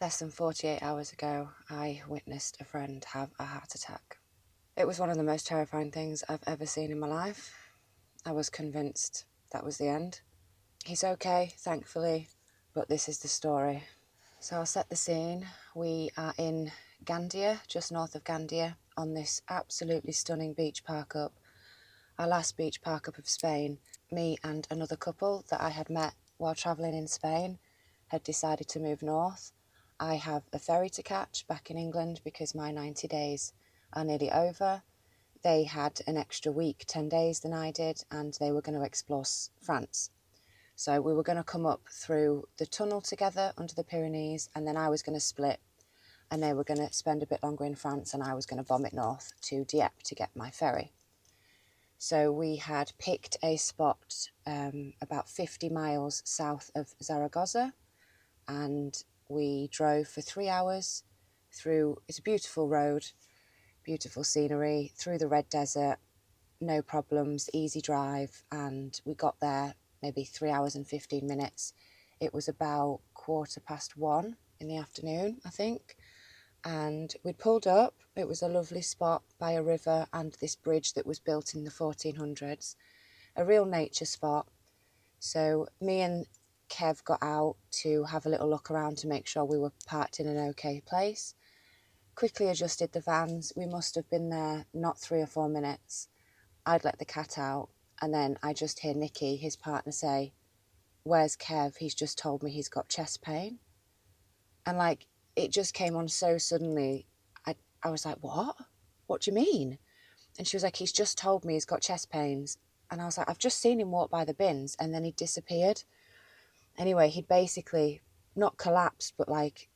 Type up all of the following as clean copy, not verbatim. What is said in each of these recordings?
Less than 48 hours ago, I witnessed a friend have a heart attack. It was one of the most terrifying things I've ever seen in my life. I was convinced that was the end. He's okay, thankfully, but this is the story. So I'll set the scene. We are in Gandia, just north of Gandia, on this absolutely stunning beach park up. Our last beach park up of Spain. Me and another couple that I had met while travelling in Spain had decided to move north. I have a ferry to catch back in England because my 90 days are nearly over. They had an extra week, 10 days than I did, and they were going to explore France. So we were going to come up through the tunnel together under the Pyrenees, and then I was going to split, and they were going to spend a bit longer in France, and I was going to bomb it north to Dieppe to get my ferry. So we had picked a spot about 50 miles south of Zaragoza, and we drove for 3 hours through, it's a beautiful road, beautiful scenery, through the Red Desert, no problems, easy drive, and we got there maybe 3 hours and 15 minutes. It was about 1:15 in the afternoon, I think, and we'd pulled up. It was a lovely spot by a river and this bridge that was built in the 1400s, a real nature spot. So me and Kev got out to have a little look around to make sure we were parked in an okay place. Quickly adjusted the vans. We must have been there not 3 or 4 minutes. I'd let the cat out, and then I just hear Nikki, his partner, say, "Where's Kev? He's just told me he's got chest pain." And like, it just came on so suddenly. I was like, "What? What do you mean?" And she was like, "He's just told me he's got chest pains." And I was like, "I've just seen him walk by the bins," and then he disappeared. Anyway, he'd basically not collapsed, but like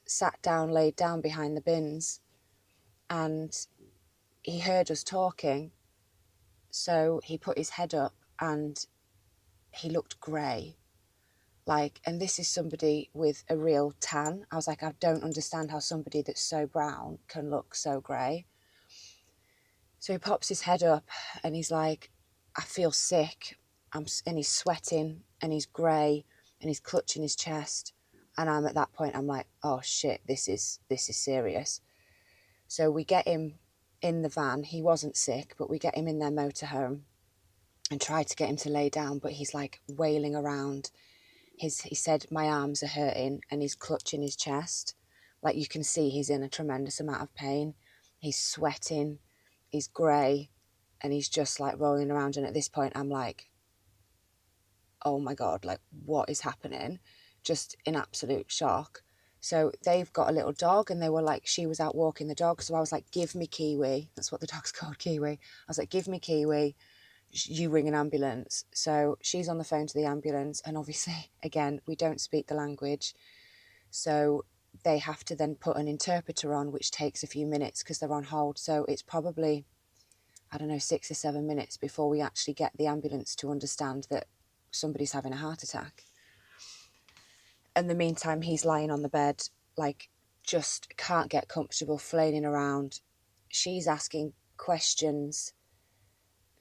sat down, laid down behind the bins, and he heard us talking. So he put his head up and he looked grey. Like, and this is somebody with a real tan. I was like, I don't understand how somebody that's so brown can look so grey. So he pops his head up and he's like, "I feel sick." And he's sweating and he's grey and he's clutching his chest. And I'm at that point, I'm like, oh shit, this is serious. So we get him in the van. He wasn't sick, but we get him in their motorhome and try to get him to lay down, but he's like wailing around. He said, "My arms are hurting," and he's clutching his chest. Like, you can see he's in a tremendous amount of pain. He's sweating, he's grey, and he's just like rolling around. And at this point, I'm like, oh my God, like, what is happening? Just in absolute shock. So they've got a little dog, and they were like, she was out walking the dog. So I was like, "Give me Kiwi." That's what the dog's called, Kiwi. I was like, "Give me Kiwi. You ring an ambulance." So she's on the phone to the ambulance, and obviously, again, we don't speak the language. So they have to then put an interpreter on, which takes a few minutes because they're on hold. So it's probably, I don't know, 6 or 7 minutes before we actually get the ambulance to understand that somebody's having a heart attack. In the meantime, he's lying on the bed, like, just can't get comfortable, flailing around. She's asking questions.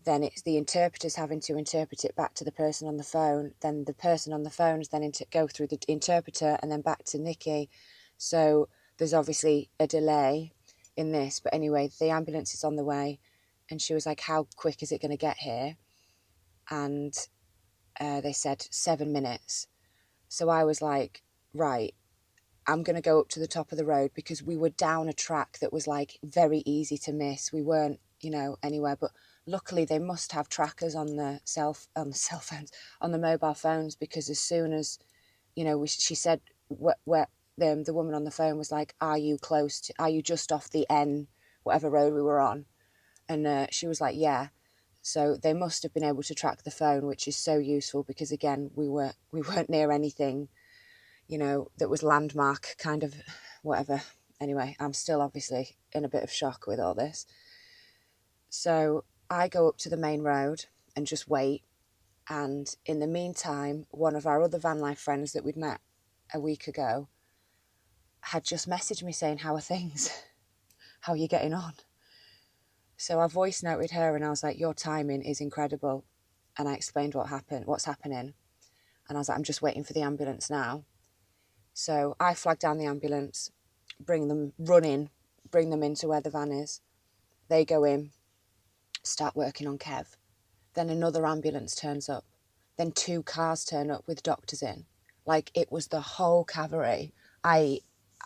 Then it's the interpreter's having to interpret it back to the person on the phone. Then the person on the phone is then go through the interpreter and then back to Nikki. So there's obviously a delay in this. But anyway, the ambulance is on the way. And she was like, "How quick is it going to get here?" And they said 7 minutes. So I was like, right, I'm going to go up to the top of the road, because we were down a track that was like very easy to miss. We weren't, anywhere, but luckily they must have trackers on the cell phones, on the mobile phones, because as soon as, she said, where the woman on the phone was like, are you just off the N, whatever road we were on? And she was like, yeah. So they must have been able to track the phone, which is so useful, because again, we weren't near anything, that was landmark kind of whatever. Anyway, I'm still obviously in a bit of shock with all this. So I go up to the main road and just wait. And in the meantime, one of our other van life friends that we'd met a week ago had just messaged me saying, "How are things? How are you getting on?" So I voice noted her and I was like, "Your timing is incredible." And I explained what's happening. And I was like, "I'm just waiting for the ambulance now." So I flag down the ambulance, bring them into where the van is. They go in, start working on Kev. Then another ambulance turns up. Then 2 cars turn up with doctors in. Like, it was the whole cavalry. I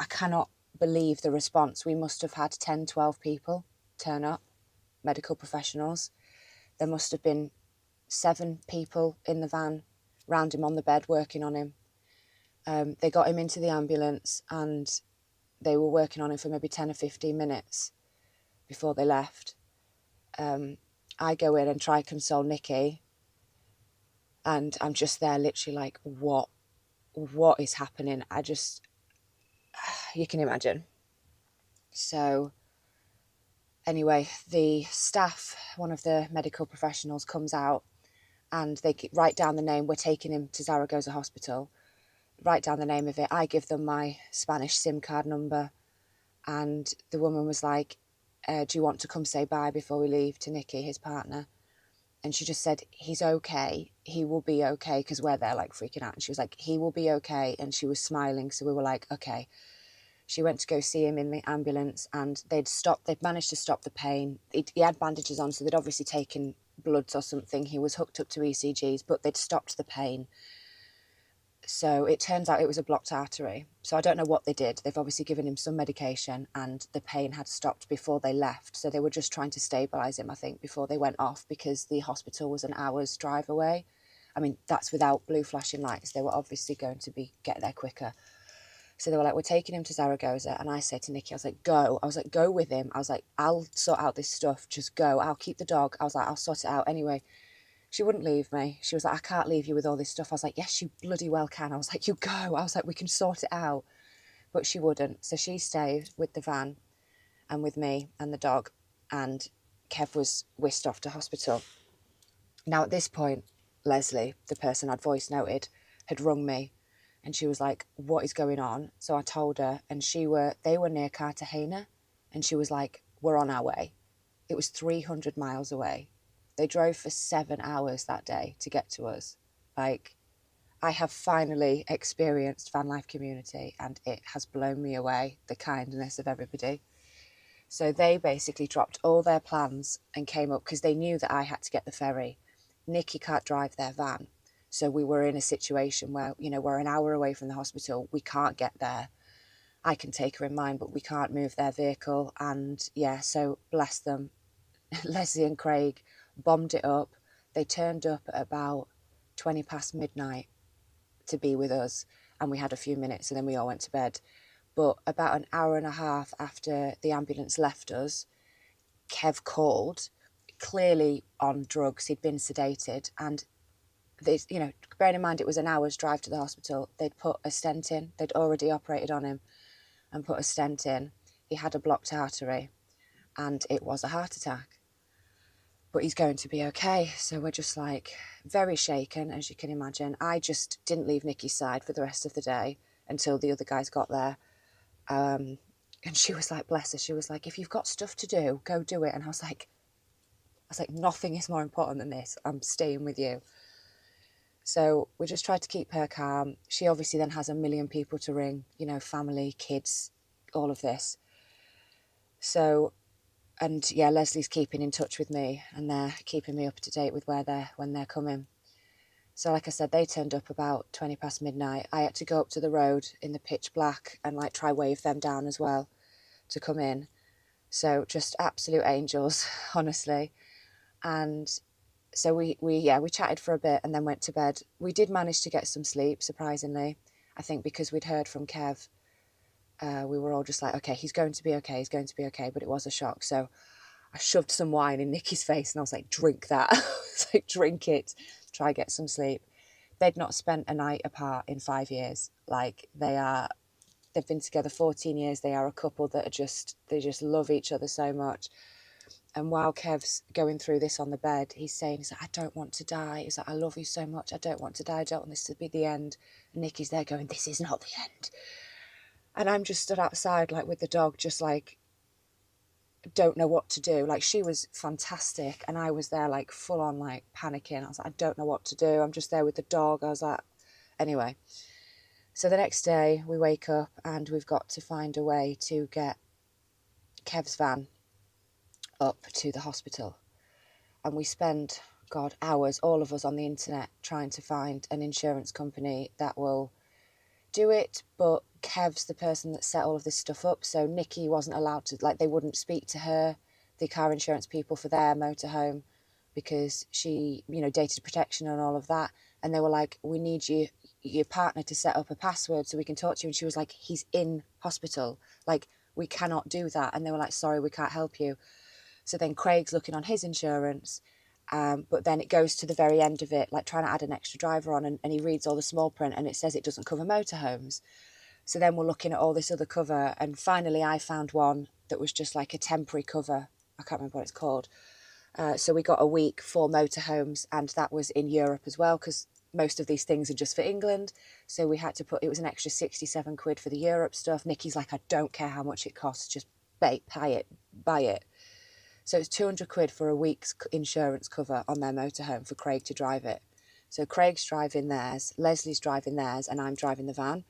cannot believe the response. We must have had 10, 12 people turn up, medical professionals. There must have been 7 people in the van round him on the bed working on him. They got him into the ambulance and they were working on him for maybe 10 or 15 minutes before they left. I go in and try to console Nikki, and I'm just there literally like, what is happening? You can imagine. So anyway, the staff, one of the medical professionals, comes out and they write down the name. We're taking him to Zaragoza Hospital. Write down the name of it. I give them my Spanish SIM card number, and the woman was like, do you want to come say bye before we leave to Nikki, his partner? And she just said, he's okay. He will be okay, because we're there like freaking out. And she was like, he will be okay. And she was smiling. So we were like, okay. She went to go see him in the ambulance, and they'd managed to stop the pain. He had bandages on, so they'd obviously taken bloods or something. He was hooked up to ECGs, but they'd stopped the pain. So it turns out it was a blocked artery. So I don't know what they did. They've obviously given him some medication, and the pain had stopped before they left. So they were just trying to stabilise him, I think, before they went off, because the hospital was an hour's drive away. I mean, that's without blue flashing lights. They were obviously going to get there quicker. So they were like, we're taking him to Zaragoza. And I said to Nikki, I was like, go. I was like, go with him. I was like, I'll sort out this stuff. Just go. I'll keep the dog. I was like, I'll sort it out. Anyway, she wouldn't leave me. She was like, I can't leave you with all this stuff. I was like, yes, you bloody well can. I was like, you go. I was like, we can sort it out. But she wouldn't. So she stayed with the van and with me and the dog. And Kev was whisked off to hospital. Now, at this point, Leslie, the person I'd voice noted, had rung me. And she was like, what is going on? So I told her, and they were near Cartagena. And she was like, we're on our way. It was 300 miles away. They drove for 7 hours that day to get to us. Like, I have finally experienced van life community, and it has blown me away, the kindness of everybody. So they basically dropped all their plans and came up, because they knew that I had to get the ferry. Nikki can't drive their van. So we were in a situation where, we're an hour away from the hospital. We can't get there. I can take her in mine, but we can't move their vehicle. And yeah, so bless them. Leslie and Craig bombed it up. They turned up at about 20 past midnight to be with us. And we had a few minutes and then we all went to bed. But about an hour and a half after the ambulance left us, Kev called, clearly on drugs. He'd been sedated, and they, bearing in mind it was an hour's drive to the hospital, they'd put a stent in. They'd already operated on him and put a stent in. He had a blocked artery, and it was a heart attack. But he's going to be okay. So we're just like very shaken, as you can imagine. I just didn't leave Nikki's side for the rest of the day until the other guys got there. And she was like, bless her, she was like, if you've got stuff to do, go do it. And I was like, nothing is more important than this. I'm staying with you. So we just tried to keep her calm. She obviously then has a million people to ring, family, kids, all of this. So, and yeah, Leslie's keeping in touch with me, and they're keeping me up to date with when they're coming. So like I said, they turned up about 20 past midnight. I had to go up to the road in the pitch black and try wave them down as well to come in. So just absolute angels, honestly. And so we chatted for a bit and then went to bed. We did manage to get some sleep, surprisingly. I think because we'd heard from Kev, we were all just like, okay, he's going to be okay, but it was a shock. So I shoved some wine in Nikki's face and I was like, drink that. I was like, drink it, try get some sleep. They'd not spent a night apart in 5 years. They've been together 14 years. They are a couple that they just love each other so much. And while Kev's going through this on the bed, he's like, I don't want to die. He's like, I love you so much. I don't want to die. I don't want this to be the end. And Nikki's there going, this is not the end. And I'm just stood outside, with the dog, just don't know what to do. She was fantastic. And I was there, full on, panicking. I was like, I don't know what to do. I'm just there with the dog. I was like, anyway. So the next day we wake up and we've got to find a way to get Kev's van up to the hospital. And we spend, God, hours, all of us on the internet, trying to find an insurance company that will do it. But Kev's the person that set all of this stuff up. So Nikki wasn't allowed to, like, they wouldn't speak to her, the car insurance people, for their motorhome, because she, you know, data protection and all of that. And they were like, we need your partner to set up a password so we can talk to you. And she was like, he's in hospital. Like, we cannot do that. And they were like, sorry, we can't help you. So then Craig's looking on his insurance, but then it goes to the very end of it, like trying to add an extra driver on, and he reads all the small print and it says it doesn't cover motorhomes. So then we're looking at all this other cover, and finally I found one that was just like a temporary cover. I can't remember what it's called. So we got a week for motorhomes, and that was in Europe as well, because most of these things are just for England. So we had to put, it was an extra 67 quid for the Europe stuff. Nikki's like, I don't care how much it costs, just buy it. So it's 200 quid for a week's insurance cover on their motorhome for Craig to drive it. So Craig's driving theirs, Leslie's driving theirs, and I'm driving the van.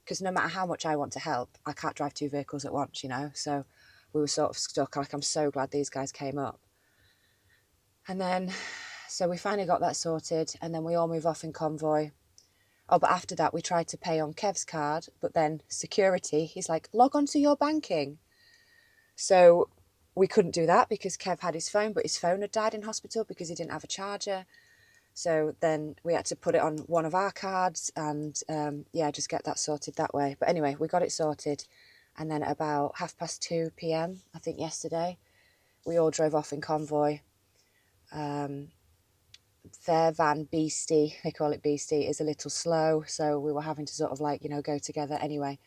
Because no matter how much I want to help, I can't drive two vehicles at once, you know. So we were sort of stuck. Like, I'm so glad these guys came up. And then, so we finally got that sorted, and then we all move off in convoy. Oh, but after that, we tried to pay on Kev's card, but then security, he's like, log on to your banking. So we couldn't do that because Kev had his phone, but his phone had died in hospital because he didn't have a charger. So then we had to put it on one of our cards and, yeah, just get that sorted that way. But anyway, we got it sorted. And then at about 2:30 p.m, I think yesterday, we all drove off in convoy. Their van, Beastie, they call it Beastie, is a little slow. So we were having to sort of like, you know, go together. Anyway,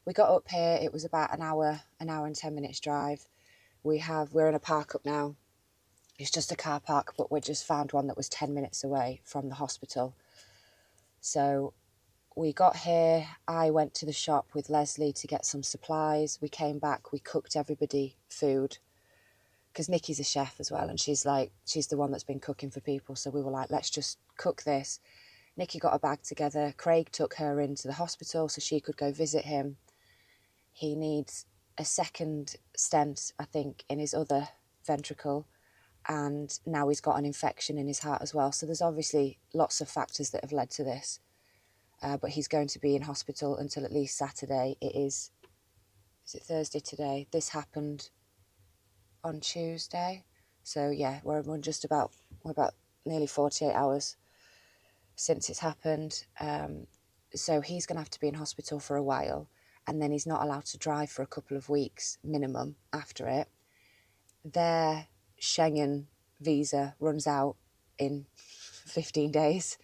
we got up here. It was about an hour and 10 minutes drive. We're in a park up now. It's just a car park, but we just found one that was 10 minutes away from the hospital. So we got here. I went to the shop with Leslie to get some supplies. We came back. We cooked everybody food because Nikki's a chef as well. And she's the one that's been cooking for people. So we were like, let's just cook this. Nikki got a bag together. Craig took her into the hospital so she could go visit him. He needs a second stent, I think, in his other ventricle. And now he's got an infection in his heart as well. So there's obviously lots of factors that have led to this. But he's going to be in hospital until at least Saturday. Is it Thursday today? This happened on Tuesday. So yeah, we're about nearly 48 hours since it's happened. So he's going to have to be in hospital for a while. And then he's not allowed to drive for a couple of weeks minimum after it. Their Schengen visa runs out in 15 days.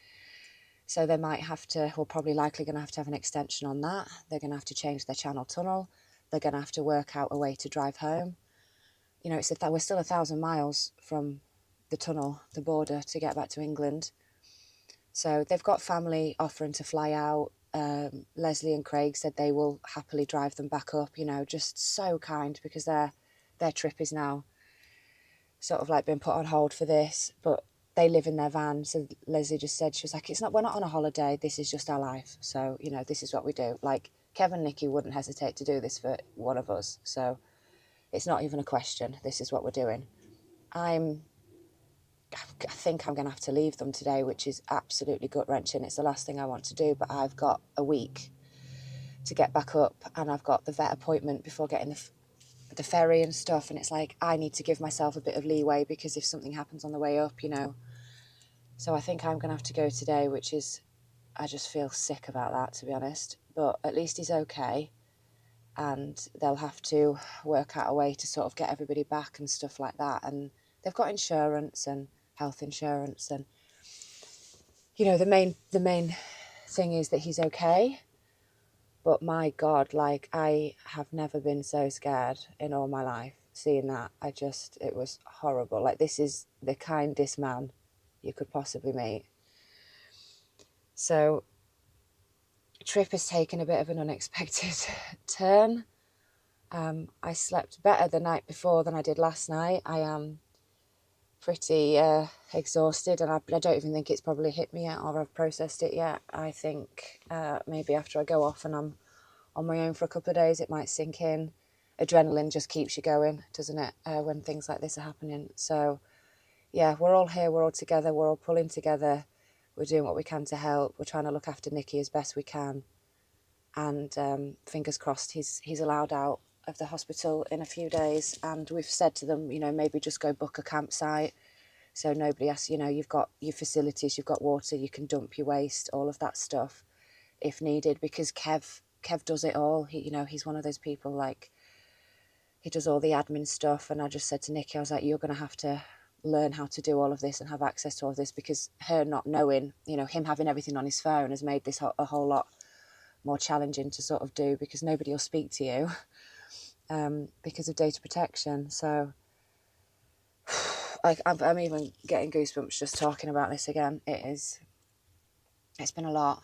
So they might have to, well, probably likely going to have an extension on that. They're going to have to change their channel tunnel. They're going to have to work out a way to drive home. You know, we're still 1,000 miles from the tunnel, the border, to get back to England. So they've got family offering to fly out. Leslie and Craig said they will happily drive them back up, you know, just so kind, because their trip is now sort of like been put on hold for this, but they live in their van. So Leslie just said, she was like, we're not on a holiday, this is just our life. So, you know, this is what we do. Like, Kevin and Nikki wouldn't hesitate to do this for one of us. So it's not even a question. This is what we're doing. I think I'm going to have to leave them today, which is absolutely gut-wrenching. It's the last thing I want to do, but I've got a week to get back up, and I've got the vet appointment before getting the ferry and stuff, and it's like I need to give myself a bit of leeway because if something happens on the way up, you know. So I think I'm going to have to go today, which is, I just feel sick about that, to be honest. But at least he's okay, and they'll have to work out a way to sort of get everybody back and stuff like that. And they've got insurance and health insurance, and you know, the main thing is that he's okay. But my God, like, I have never been so scared in all my life. Seeing that, it was horrible. Like, this is the kindest man you could possibly meet. So, trip has taken a bit of an unexpected turn. I slept better the night before than I did last night. I am pretty exhausted, and I don't even think it's probably hit me yet or I've processed it yet. I think maybe after I go off and I'm on my own for a couple of days, it might sink in. Adrenaline just keeps you going, doesn't it, when things like this are happening? So yeah, we're all here, we're all together, we're all pulling together, we're doing what we can to help, we're trying to look after Nicky as best we can, and fingers crossed he's allowed out of the hospital in a few days. And we've said to them, you know, maybe just go book a campsite so nobody has, you know, you've got your facilities, you've got water, you can dump your waste, all of that stuff if needed, because Kev does it all. He, you know, he's one of those people, like, he does all the admin stuff. And I just said to Nicky, I was like, you're going to have to learn how to do all of this and have access to all of this, because her not knowing, you know, him having everything on his phone has made this a whole lot more challenging to sort of do, because nobody will speak to you because of data protection. So I'm even getting goosebumps just talking about this again. It's been a lot,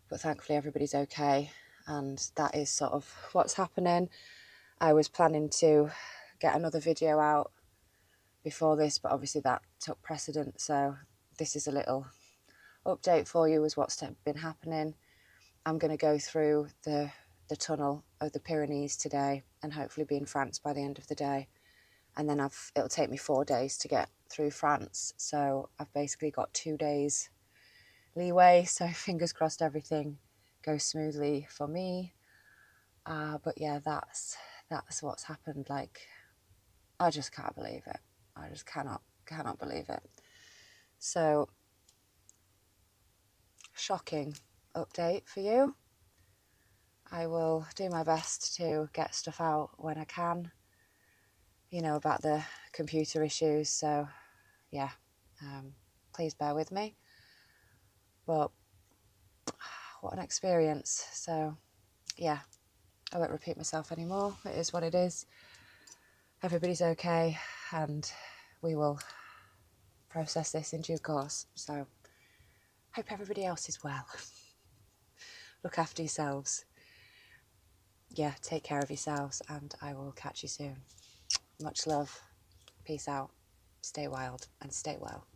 but thankfully everybody's okay, and that is sort of what's happening. I was planning to get another video out before this, but obviously that took precedent, so this is a little update for you as what's been happening. I'm going to go through the tunnel of the Pyrenees today and hopefully be in France by the end of the day. And then it'll take me 4 days to get through France. So I've basically got 2 days leeway. So fingers crossed everything goes smoothly for me. But yeah, that's what's happened. Like, I just can't believe it. I just cannot believe it. So, shocking update for you. I will do my best to get stuff out when I can, you know, about the computer issues. So yeah, please bear with me. But what an experience. So yeah, I won't repeat myself anymore. It is what it is. Everybody's okay, and we will process this in due course. So hope everybody else is well. Look after yourselves. Yeah, take care of yourselves, and I will catch you soon. Much love. Peace out. Stay wild and stay well.